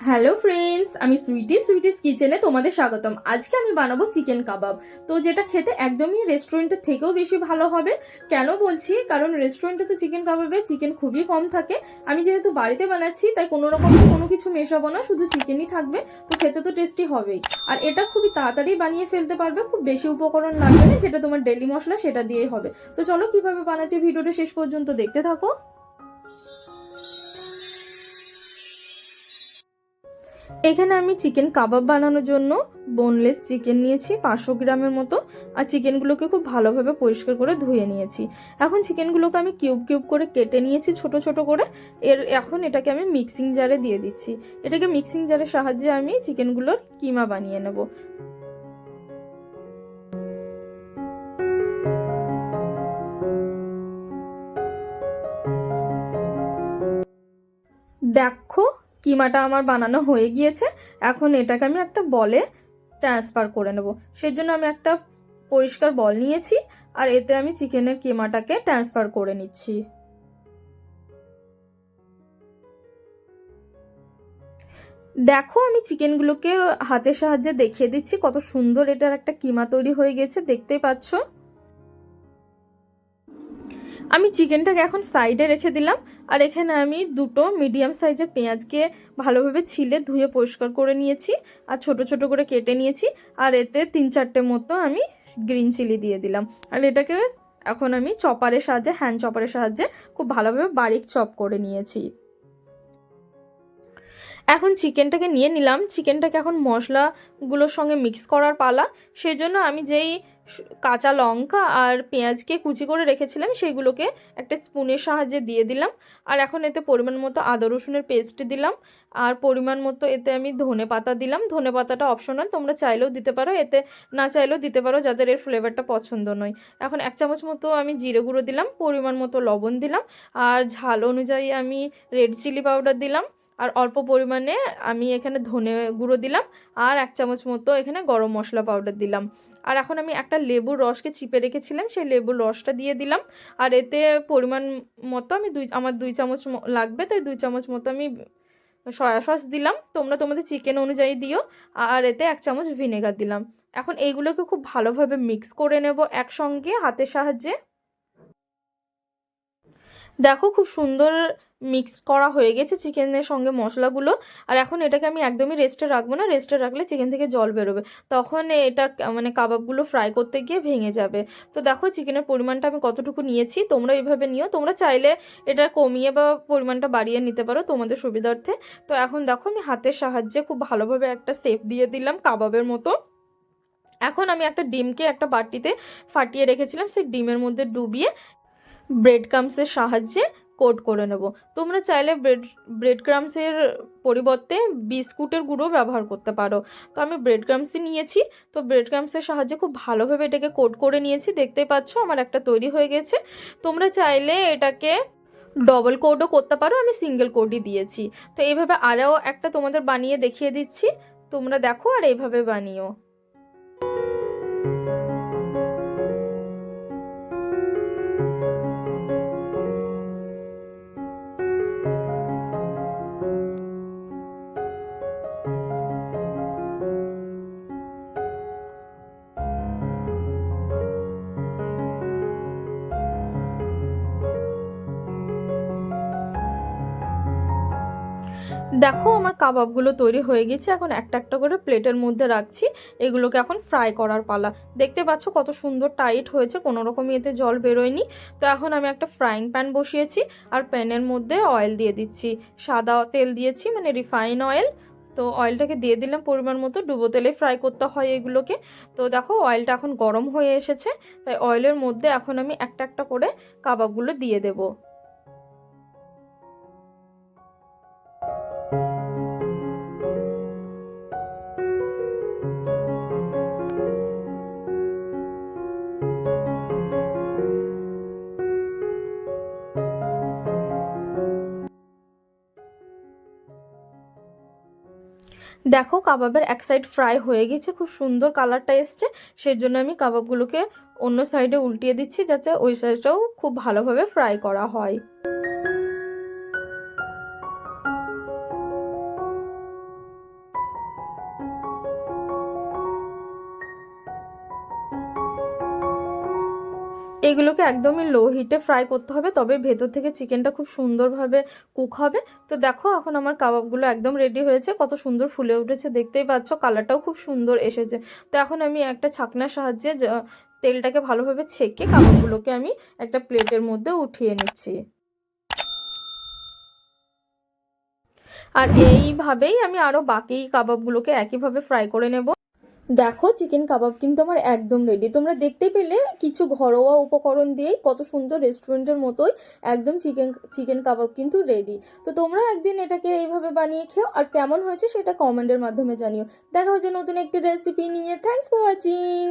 Hello friends, আমি sweeties কিচেনে তোমাদের স্বাগতম। আজকে আমি বানাবো চিকেন কাবাব। তো যেটা খেতে একদমই রেস্টুরেন্টের থেকেও বেশি ভালো হবে। কেন বলছি, কারণ রেস্টুরেন্টে তো চিকেন কাবাবে চিকেন খুবই কম থাকে। আমি যেহেতু বাড়িতে বানাচ্ছি তাই কোনো রকম কোনো কিছু মেশাবো না, শুধু চিকেনই থাকবে। তো খেতে তো টেস্টি হবেই। আর এটা খুবই তাড়াতাড়ি বানিয়ে ফেলতে পারবে, খুব বেশি উপকরণ লাগবে না, যেটা তোমার ডেলি মশলা সেটা দিয়েই হবে। তো চলো কিভাবে বানাচ্ছি ভিডিওটা শেষ পর্যন্ত দেখতে থাকো। এখানে আমি চিকেন কাবাব বানানোর জন্য বোনলেস চিকেন নিয়েছি 500 গ্রামের মতো। আর চিকেনগুলোকে খুব ভালোভাবে পরিষ্কার করে ধুয়ে নিয়েছি। এখন চিকেনগুলোকে আমি কিউব কিউব করে কেটে নিয়েছি ছোট ছোট করে। এখন এটাকে আমি মিক্সিং জারে দিয়ে দিচ্ছি। এটাকে মিক্সিং জারের সাহায্যে আমি চিকেনগুলোর কিমা বানিয়ে নেব। দেখো, কিমাটা আমার বানানো হয়ে গিয়েছে। এখন এটাকে আমি একটা বলে ট্রান্সফার করে নেব। সেই জন্য আমি একটা পরিষ্কার বল নিয়েছি, আর এতে আমি চিকেনের কিমাটাকে ট্রান্সফার করে নিচ্ছি। দেখো, আমি চিকেনগুলোকে হাতের সাহায্যে দেখিয়ে দিচ্ছি কত সুন্দর এটার একটা কিমা তৈরি হয়ে গেছে, দেখতেই পাচ্ছ। আমি চিকেনটাকে এখন সাইডে রেখে দিলাম। আর এখানে আমি দুটো মিডিয়াম সাইজের পেঁয়াজকে ভালোভাবে ছিলে ধুয়ে পরিষ্কার করে নিয়েছি, আর ছোট ছোট করে কেটে নিয়েছি। আর এতে 3-4টে মতো আমি গ্রিন চিলি দিয়ে দিলাম। আর এটাকে এখন আমি চপারের সাহায্যে, হ্যান্ড চপারের সাহায্যে খুব ভালোভাবে বারিক চপ করে নিয়েছি। এখন চিকেনটাকে নিয়ে নিলাম। চিকেনটাকে এখন মশলাগুলোর সঙ্গে মিক্স করার পালা। সেই জন্য আমি যেই কাঁচা লঙ্কা আর পেঁয়াজকে কুচি করে রেখেছিলাম সেইগুলোকে একটা স্পুনের সাহায্যে দিয়ে দিলাম। আর এখন এতে পরিমাণ মতো আদা রসুনের পেস্ট দিলাম। আর পরিমাণ মতো এতে আমি ধনে পাতা দিলাম। ধনে পাতাটা অপশনাল, তোমরা চাইলেও দিতে পারো, এতে না চাইলেও দিতে পারো যাদের এর ফ্লেভারটা পছন্দ নয়। এখন 1 চামচ মতো আমি জিরে গুঁড়ো দিলাম, পরিমাণ মতো লবণ দিলাম, আর ঝাল অনুযায়ী আমি রেড চিলি পাউডার দিলাম। আর অল্প পরিমাণে আমি এখানে ধনে গুঁড়ো দিলাম, আর 1 চামচ মতো এখানে গরম মশলা পাউডার দিলাম। আর এখন আমি একটা লেবুর রসকে চিপে রেখেছিলাম, সেই লেবুর রসটা দিয়ে দিলাম। আর এতে পরিমাণ মতো আমার 2 চামচ লাগবে, তাই 2 চামচ মতো আমি সয়া সস দিলাম। তোমরা তোমাদের চিকেন অনুযায়ী দিও। আর এতে 1 চামচ ভিনেগার দিলাম। এখন এইগুলোকে খুব ভালোভাবে মিক্স করে নেব একসঙ্গে হাতের সাহায্যে। দেখো, খুব সুন্দর মিক্স করা হয়ে গেছে চিকেনের সঙ্গে মশলাগুলো। আর এখন এটাকে আমি একদমই রেস্টে রাখবো না, রেস্টে রাখলে চিকেন থেকে জল বেরোবে, তখন এটা মানে কাবাবগুলো ফ্রাই করতে গিয়ে ভেঙে যাবে। তো দেখো চিকেনের পরিমাণটা আমি কতটুকু নিয়েছি, তোমরা এইভাবে নিও। তোমরা চাইলে এটা কমিয়ে বা পরিমাণটা বাড়িয়ে নিতে পারো তোমাদের সুবিধার্থে। তো এখন দেখো আমি হাতের সাহায্যে খুব ভালোভাবে একটা শেপ দিয়ে দিলাম কাবাবের মতো। এখন আমি একটা ডিমকে একটা বাটিতে ফাটিয়ে রেখেছিলাম, সেই ডিমের মধ্যে ডুবিয়ে ব্রেড ক্রাম্বসের সাহায্যে কোট করে নেব। তোমরা চাইলে ব্রেড ক্রাম্বসের পরিবর্তে বিস্কুটের গুঁড়ো ব্যবহার করতে পারো। তো আমি ব্রেড ক্রাম্বসই নিয়েছি। তো ব্রেড ক্রাম্বসের সাহায্যে খুব ভালোভাবে এটাকে কোট করে নিয়েছি, দেখতেই পাচ্ছ আমার একটা তৈরি হয়ে গেছে। তোমরা চাইলে এটাকে ডবল কোটও করতে পারো, আমি সিঙ্গেল কোটই দিয়েছি। তো এইভাবে আরও একটা তোমাদের বানিয়ে দেখিয়ে দিচ্ছি, তোমরা দেখো আর এইভাবে বানিও। দেখো, আমার কাবাবগুলো তৈরি হয়ে গেছে। এখন একটা একটা করে প্লেটের মধ্যে রাখছি। এগুলোকে এখন ফ্রাই করার পালা। দেখতে পাচ্ছ কত সুন্দর টাইট হয়েছে, কোনো রকমই এতে জল বেরোয়নি। তো এখন আমি একটা ফ্রাইং প্যান বসিয়েছি, আর প্যানের মধ্যে অয়েল দিয়ে দিচ্ছি। সাদা তেল দিয়েছি, মানে রিফাইন অয়েল। তো অয়েলটাকে দিয়ে দিলাম পরিমাণ মতো, ডুবো তেলে ফ্রাই করতে হয় এগুলোকে। তো দেখো অয়েলটা এখন গরম হয়ে এসেছে, তাই অয়েলের মধ্যে এখন আমি একটা একটা করে কাবাবগুলো দিয়ে দেবো। দেখো, কাবাবের এক সাইড ফ্রাই হয়ে গেছে, খুব সুন্দর কালারটা এসছে। সেই জন্য আমি কাবাবগুলোকে অন্য সাইডে উল্টিয়ে দিচ্ছি, যাতে ওই সাইডটাও খুব ভালোভাবে ফ্রাই করা হয়। এগুলোকে একদমই লো হিটে ফ্রাই করতে হবে, তবে ভেতর থেকে চিকেনটা খুব সুন্দরভাবে কুক হবে। তো দেখো এখন আমার কাবাবগুলো একদম রেডি হয়েছে, কত সুন্দর ফুলে উঠেছে দেখতেই পাচ্ছ, কালারটাও খুব সুন্দর এসেছে। তো এখন আমি একটা ছাকনার সাহায্যে তেলটাকে ভালোভাবে ছেঁকে কাবাবগুলোকে আমি একটা প্লেটের মধ্যে উঠিয়ে নিচ্ছি। আর এইভাবেই আমি আরও বাকি কাবাবগুলোকে একইভাবে ফ্রাই করে নেব। দেখো চিকেন কাবাব কিন্তু আমার একদম রেডি। তোমরা দেখতে পেলে কিছু ঘরোয়া উপকরণ দিয়েই কত সুন্দর রেস্টুরেন্টের মতোই একদম চিকেন কাবাব কিন্তু রেডি। তো তোমরা একদিন এটাকে এইভাবে বানিয়ে খেও, আর কেমন হয়েছে সেটা কমেন্টের মাধ্যমে জানিও। দেখা হচ্ছে নতুন একটি রেসিপি নিয়ে। Thanks for watching.